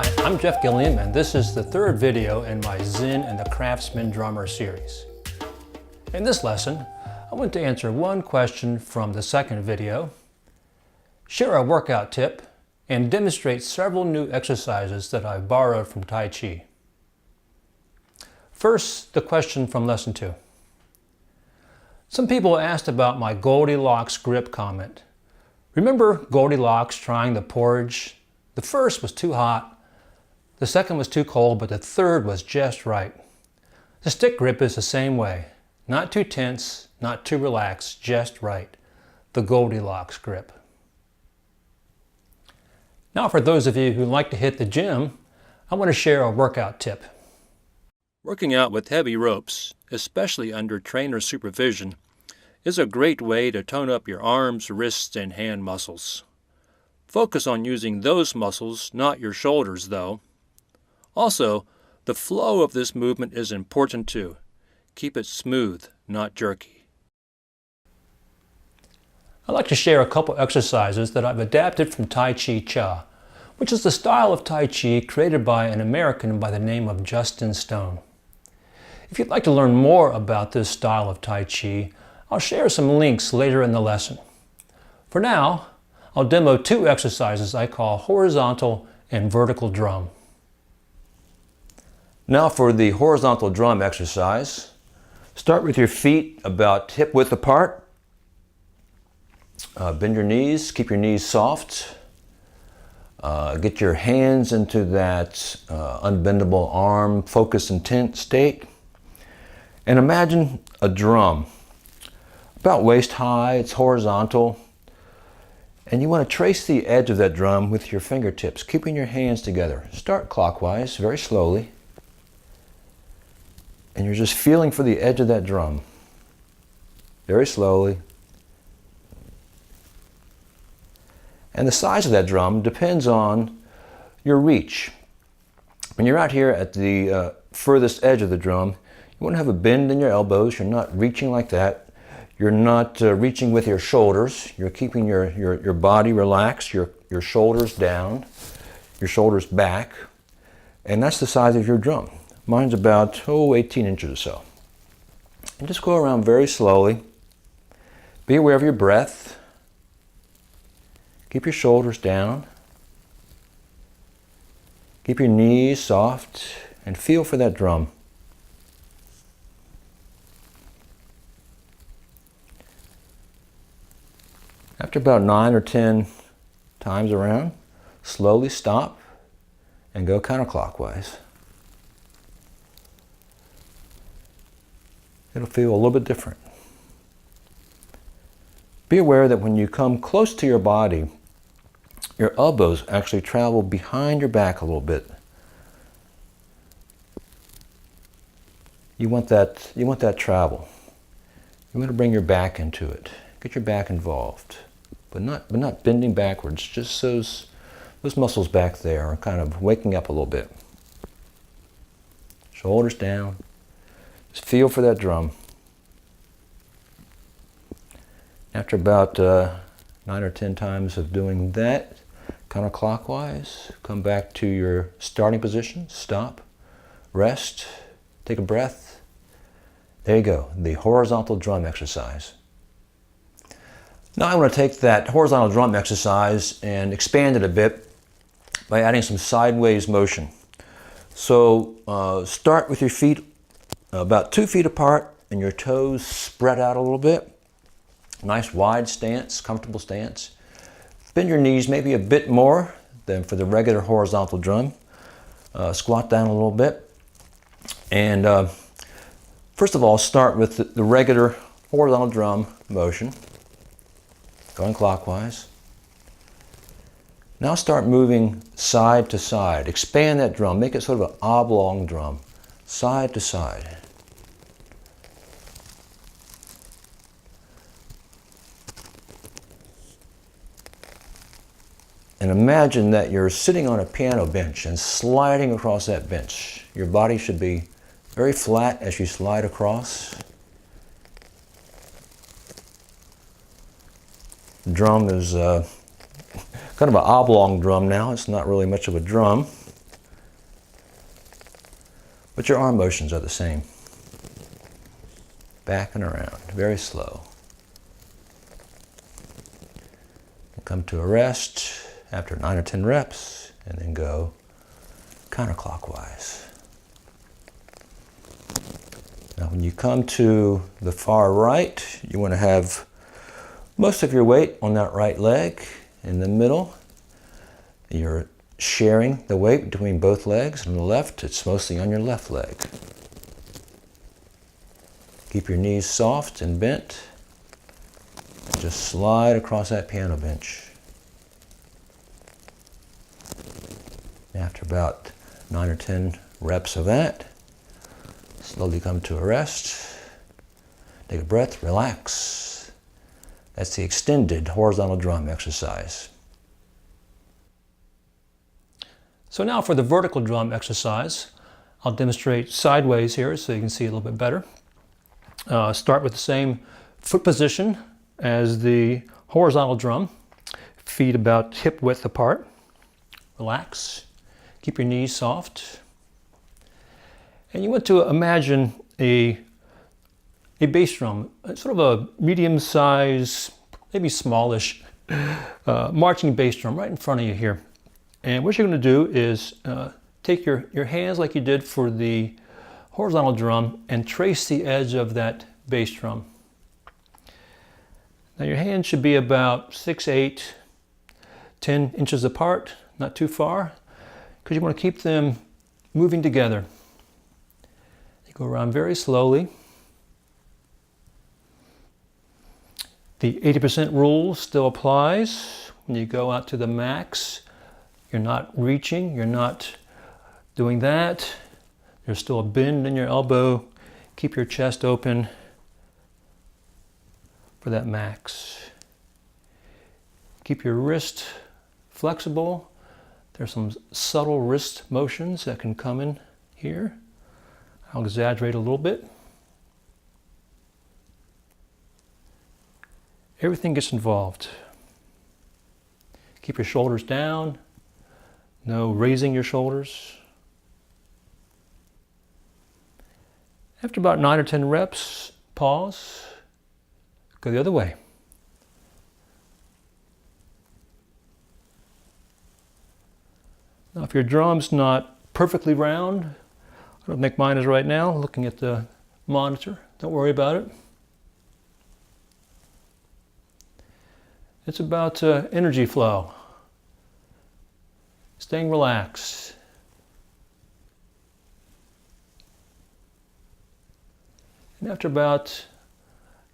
Hi, I'm Jeff Gilliam, and this is the third video in my Zen and the Craftsman Drummer series. In this lesson, I want to answer one question from the second video, share a workout tip, and demonstrate several new exercises that I've borrowed from Tai Chi. First, the question from lesson 2. Some people asked about my Goldilocks grip comment. Remember Goldilocks trying the porridge? The first was too hot, the second was too cold, but the third was just right. The stick grip is the same way. Not too tense, not too relaxed, just right. The Goldilocks grip. Now for those of you who like to hit the gym, I want to share a workout tip. Working out with heavy ropes, especially under trainer supervision, is a great way to tone up your arms, wrists, and hand muscles. Focus on using those muscles, not your shoulders, though. Also, the flow of this movement is important too. Keep it smooth, not jerky. I'd like to share a couple exercises that I've adapted from Tai Chi, which is the style of Tai Chi created by an American by the name of Justin Stone. If you'd like to learn more about this style of Tai Chi, I'll share some links later in the lesson. For now, I'll demo two exercises I call horizontal and vertical drum. Now for the horizontal drum exercise, start with your feet about hip width apart. Bend your knees, keep your knees soft. Get your hands into that unbendable arm, focus intent state. And imagine a drum, about waist high, it's horizontal. And you want to trace the edge of that drum with your fingertips, keeping your hands together. Start clockwise, very slowly. And you're just feeling for the edge of that drum, very slowly. And the size of that drum depends on your reach. When you're out here at the furthest edge of the drum, you want to have a bend in your elbows. You're not reaching like that. You're not reaching with your shoulders. You're keeping your body relaxed, your shoulders down, your shoulders back. And that's the size of your drum. Mine's about 18 inches or so. And just go around very slowly. Be aware of your breath. Keep your shoulders down. Keep your knees soft and feel for that drum. After about 9 or 10 times around, slowly stop and go counterclockwise. It'll feel a little bit different. Be aware that when you come close to your body, your elbows actually travel behind your back a little bit. You want that travel. You want to bring your back into it. Get your back involved, but not bending backwards. Just those muscles back there are kind of waking up a little bit. Shoulders down. Just feel for that drum. After about 9 or 10 times of doing that, counterclockwise, come back to your starting position, stop, rest, take a breath. There you go, the horizontal drum exercise. Now I want to take that horizontal drum exercise and expand it a bit by adding some sideways motion. So start with your feet about 2 feet apart and your toes spread out a little bit. Nice wide stance, comfortable stance. Bend your knees maybe a bit more than for the regular horizontal drum. Squat down a little bit. And first of all, start with the regular horizontal drum motion, going clockwise. Now start moving side to side. Expand that drum, make it sort of an oblong drum, side to side. And imagine that you're sitting on a piano bench and sliding across that bench. Your body should be very flat as you slide across. The drum is kind of an oblong drum now. It's not really much of a drum. but your arm motions are the same. Back and around, very slow. Come to a rest after 9 or 10 reps, and then go counterclockwise. Now when you come to the far right, you want to have most of your weight on that right leg. In the middle, you're sharing the weight between both legs. On the left, it's mostly on your left leg. Keep your knees soft and bent, and just slide across that piano bench. After about 9 or 10 reps of that, slowly come to a rest. Take a breath, relax. That's the extended horizontal drum exercise. So now for the vertical drum exercise, I'll demonstrate sideways here so you can see a little bit better. Start with the same foot position as the horizontal drum. Feet about hip width apart. Relax. Keep your knees soft. And you want to imagine a bass drum, sort of a medium size, maybe smallish marching bass drum right in front of you here. And what you're going to do is take your hands like you did for the horizontal drum and trace the edge of that bass drum. Now your hands should be about 6, 8, 10 inches apart, not too far, because you want to keep them moving together. You go around very slowly. The 80% rule still applies. When you go out to the max, you're not reaching, you're not doing that. There's still a bend in your elbow. Keep your chest open for that max. Keep your wrist flexible. There's some subtle wrist motions that can come in here. I'll exaggerate a little bit. Everything gets involved. Keep your shoulders down. No raising your shoulders. After about 9 or 10 reps, pause. Go the other way. Now if your drum's not perfectly round, I don't think mine is right now, looking at the monitor, don't worry about it. It's about energy flow. Staying relaxed. And after about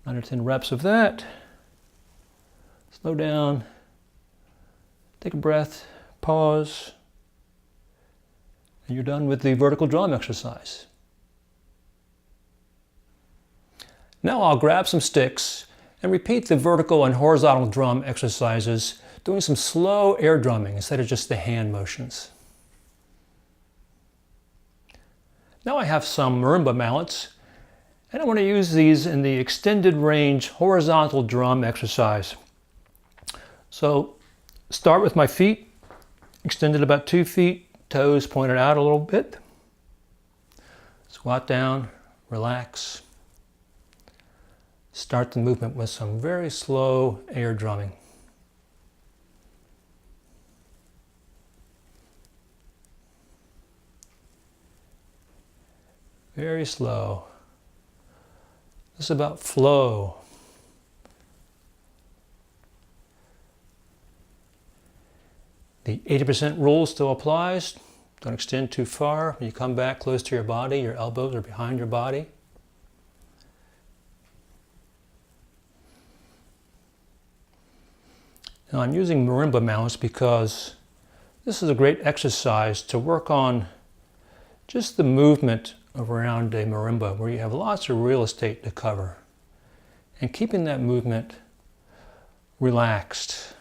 9 or 10 reps of that, slow down, take a breath, pause, and you're done with the vertical drum exercise. Now I'll grab some sticks and repeat the vertical and horizontal drum exercises, doing some slow air drumming instead of just the hand motions. Now I have some marimba mallets, and I want to use these in the extended range horizontal drum exercise. So start with my feet, extended about 2 feet, toes pointed out a little bit. Squat down, relax. Start the movement with some very slow air drumming. Very slow. This is about flow. The 80% rule still applies. Don't extend too far. When you come back close to your body, your elbows are behind your body. Now I'm using marimba mallets because this is a great exercise to work on just the movement around a marimba where you have lots of real estate to cover, and keeping that movement relaxed.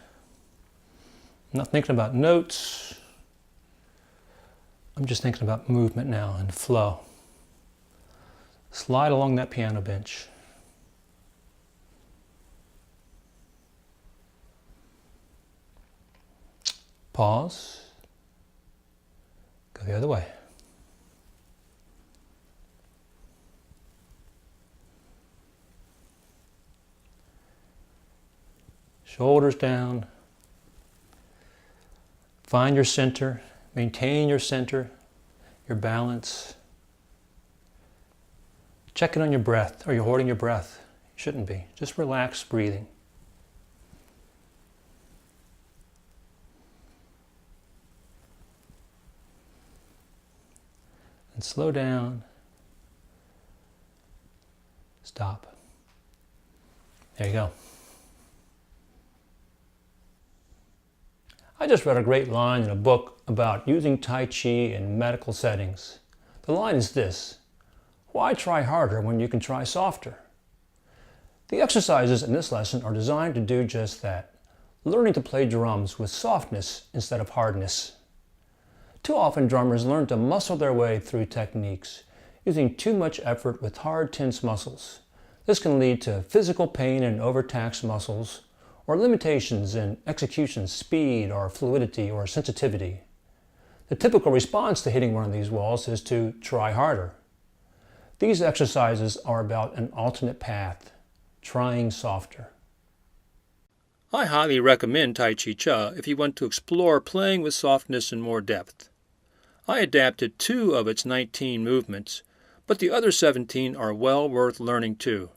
I'm not thinking about notes. I'm just thinking about movement now and flow. Slide along that piano bench. Pause. Go the other way. shoulders down. Find your center, maintain your center, your balance. Check in on your breath. Are you holding your breath? You shouldn't be. Just relax breathing. And slow down. Stop. There you go. I just read a great line in a book about using Tai Chi in medical settings. The line is this: why try harder when you can try softer? The exercises in this lesson are designed to do just that, learning to play drums with softness instead of hardness. Too often drummers learn to muscle their way through techniques, using too much effort with hard, tense muscles. This can lead to physical pain in overtaxed muscles, or limitations in execution speed or fluidity or sensitivity. The typical response to hitting one of these walls is to try harder. These exercises are about an alternate path, trying softer. I highly recommend Tai Chi Cha if you want to explore playing with softness in more depth. I adapted 2 of its 19 movements, but the other 17 are well worth learning too.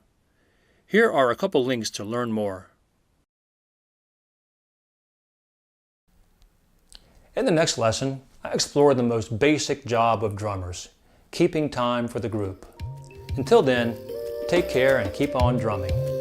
Here are a couple links to learn more. In the next lesson, I explore the most basic job of drummers, keeping time for the group. Until then, take care and keep on drumming.